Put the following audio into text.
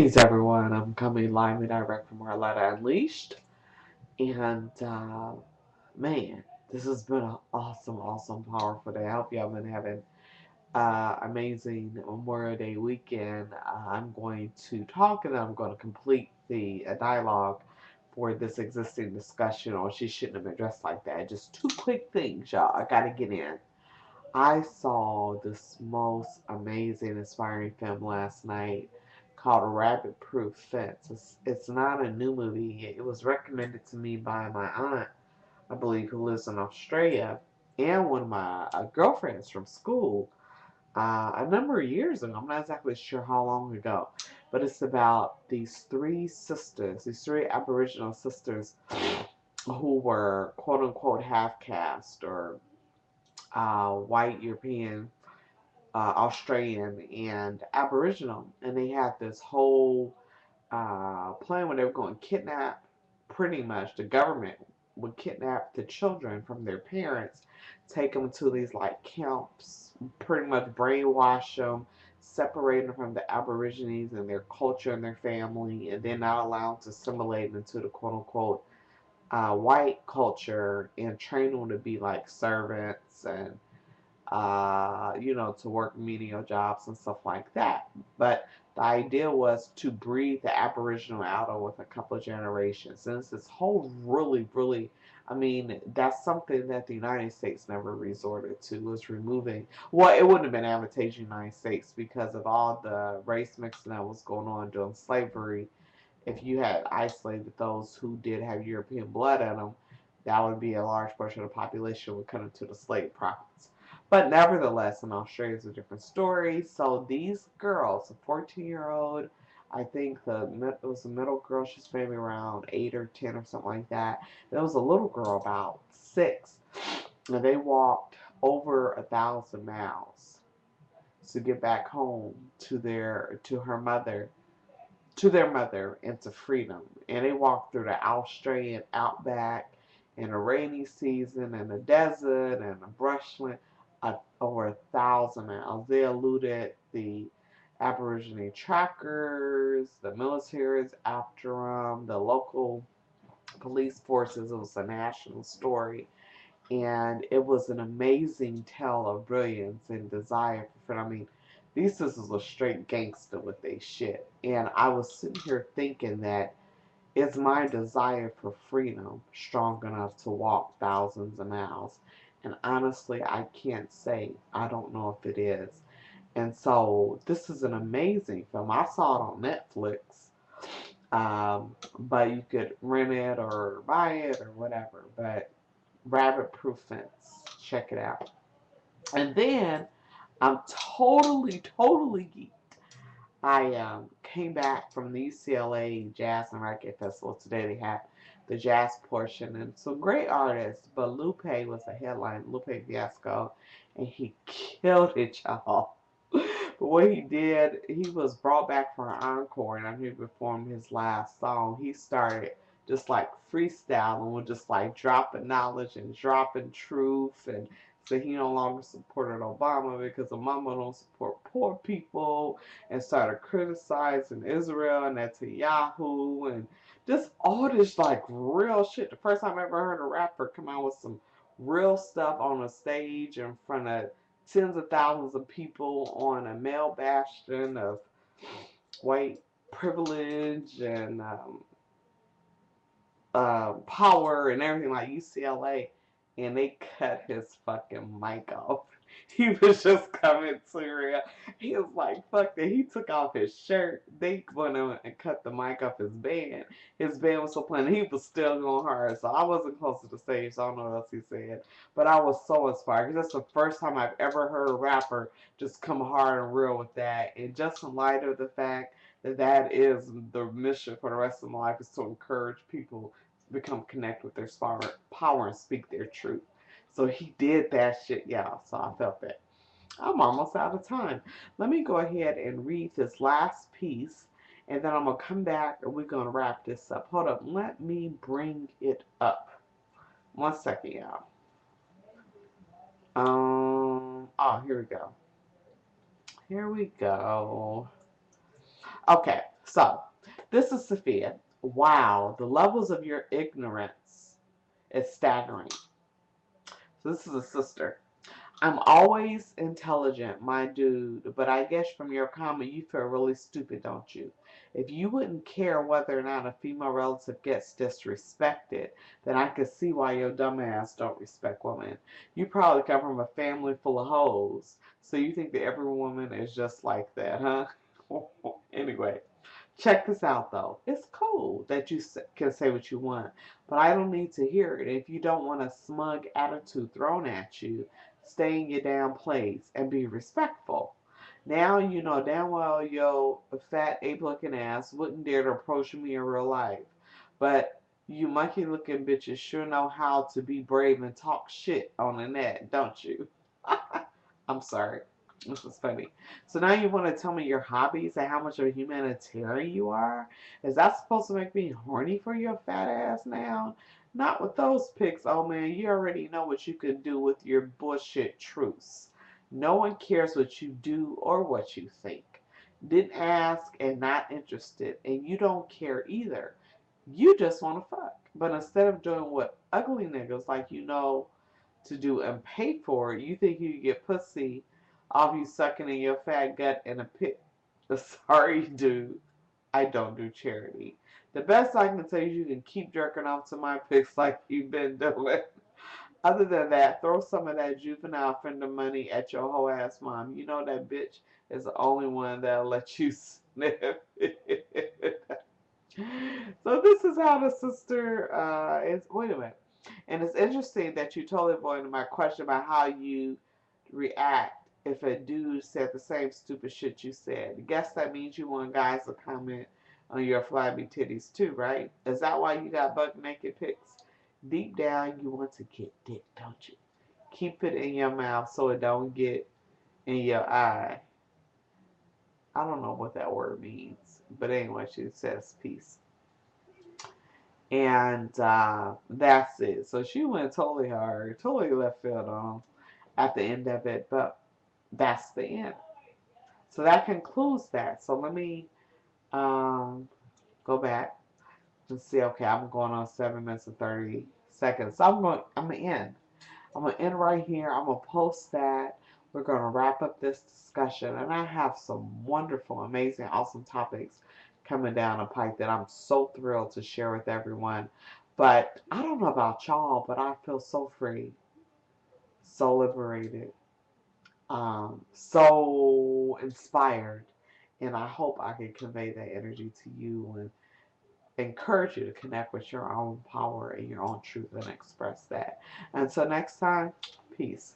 Greetings, everyone. I'm coming live and direct from Arletta Unleashed. And, man, this has been an awesome, powerful day. I hope y'all been having amazing Memorial Day weekend. I'm going to talk and then I'm going to complete the dialogue for this existing discussion on She Shouldn't Have Been Dressed Like That. Just two quick things, y'all. I got to get in. I saw this most amazing, inspiring film last night called Rabbit Proof Fence. It's not a new movie. It was recommended to me by my aunt, I believe, who lives in Australia, and one of my girlfriends from school a number of years ago. I'm not exactly sure how long ago, but it's about these three sisters, these three Aboriginal sisters who were quote unquote half caste or white European, Australian, and Aboriginal, and they had this whole plan where they were going to kidnap. Pretty much, the government would kidnap the children from their parents, take them to these like camps, pretty much brainwash them, separate them from the Aborigines and their culture and their family, and then not allow them to assimilate into the quote unquote white culture and train them to be like servants and to work menial jobs and stuff like that. But the idea was to breed the Aboriginal out with a couple of generations. Since this whole really, I mean, that's something that the United States never resorted to, was removing. Well, it wouldn't have been advantageous in the United States because of all the race mixing that was going on during slavery. If you had isolated those who did have European blood in them, that would be a large portion of the population would come into the slave profits. But nevertheless, in Australia, it's a different story. So these girls, a 14-year-old, I think it was a middle girl, she's maybe around 8 or 10 or something like that. There was a little girl about 6, and they walked over 1,000 miles to get back home to their mother into freedom. And they walked through the Australian outback in a rainy season, in the desert, and the brushland, over 1,000 miles. They eluded the Aborigine trackers, the militaries after them, the local police forces. It was a national story. And it was an amazing tale of brilliance and desire for freedom. I mean, these sisters were straight gangster with their shit. And I was sitting here thinking that, is my desire for freedom strong enough to walk thousands of miles? And honestly, I can't say. I don't know if it is. And so this is an amazing film. I saw it on Netflix, but you could rent it or buy it or whatever. But Rabbit Proof Fence, check it out. And then I'm totally geeked. I came back from the UCLA Jazz and Reggae Festival today. They had the jazz portion and some great artists, but Lupe was the headline, Lupe Fiasco, and he killed it, y'all. But what he did, he was brought back for an encore, and after he performed his last song, he started just like freestyling with just like dropping knowledge and dropping truth, and so he no longer supported Obama because Obama don't support poor people, and started criticizing Israel and Netanyahu and just all this like real shit. The first time I ever heard a rapper come out with some real stuff on a stage in front of tens of thousands of people on a male bastion of white privilege and power and everything like UCLA, and they cut his fucking mic off. He was just coming to real. He was like, fuck that. He took off his shirt. They went on and cut the mic off his band. His band was still playing. He was still going hard. So I wasn't close to the stage, so I don't know what else he said. But I was so inspired because that's the first time I've ever heard a rapper just come hard and real with that. And just in light of the fact that that is the mission for the rest of my life, is to encourage people to become connect with their power and speak their truth. So he did that shit, y'all. So I felt that. I'm almost out of time. Let me go ahead and read this last piece, and then I'm going to come back and we're going to wrap this up. Hold up. Let me bring it up. 1 second, y'all. Here we go. Here we go. Okay. So, this is Sophia. Wow, the levels of your ignorance is staggering. So, this is a sister. I'm always intelligent, my dude, but I guess from your comment you feel really stupid, don't you? If you wouldn't care whether or not a female relative gets disrespected, then I could see why your dumb ass don't respect women. You probably come from a family full of hoes, so you think that every woman is just like that, huh? Anyway, check this out though. It's cool that you can say what you want, but I don't need to hear it. If you don't want a smug attitude thrown at you, stay in your damn place and be respectful. Now you know damn well your fat ape-looking ass wouldn't dare to approach me in real life, but you monkey-looking bitches sure know how to be brave and talk shit on the net, don't you? I'm sorry. This is funny. So now you want to tell me your hobbies and how much of a humanitarian you are? Is that supposed to make me horny for your fat ass now? Not with those pics, oh man. You already know what you can do with your bullshit truths. No one cares what you do or what you think. Didn't ask and not interested, and you don't care either. You just want to fuck. But instead of doing what ugly niggas like you know to do and pay for it, you think you can get pussy off you sucking in your fat gut in a pit. Sorry, dude. I don't do charity. The best I can say is you can keep jerking off to my pics like you've been doing. Other than that, throw some of that juvenile offender money at your whole ass mom. You know that bitch is the only one that'll let you sniff it. So this is how the sister is. Wait a minute. And it's interesting that you totally avoided my question about how you react if a dude said the same stupid shit you said. I guess that means you want guys to comment on your flabby titties too, right? Is that why you got butt naked pics? Deep down, you want to get dick, don't you? Keep it in your mouth so it don't get in your eye. I don't know what that word means, but anyway, she says peace. And that's it. So she went totally hard, totally left field on at the end of it, but that's the end. So that concludes that. So let me um, go back and see. Okay, I'm going on 7 minutes and 30 seconds. So I'm gonna end. I'm gonna end right here. I'm gonna post that. We're gonna wrap up this discussion, and I have some wonderful, amazing, awesome topics coming down the pipe that I'm so thrilled to share with everyone. But I don't know about y'all, but I feel so free, so liberated, so inspired, and I hope I can convey that energy to you and encourage you to connect with your own power and your own truth and express that. Until next time, peace.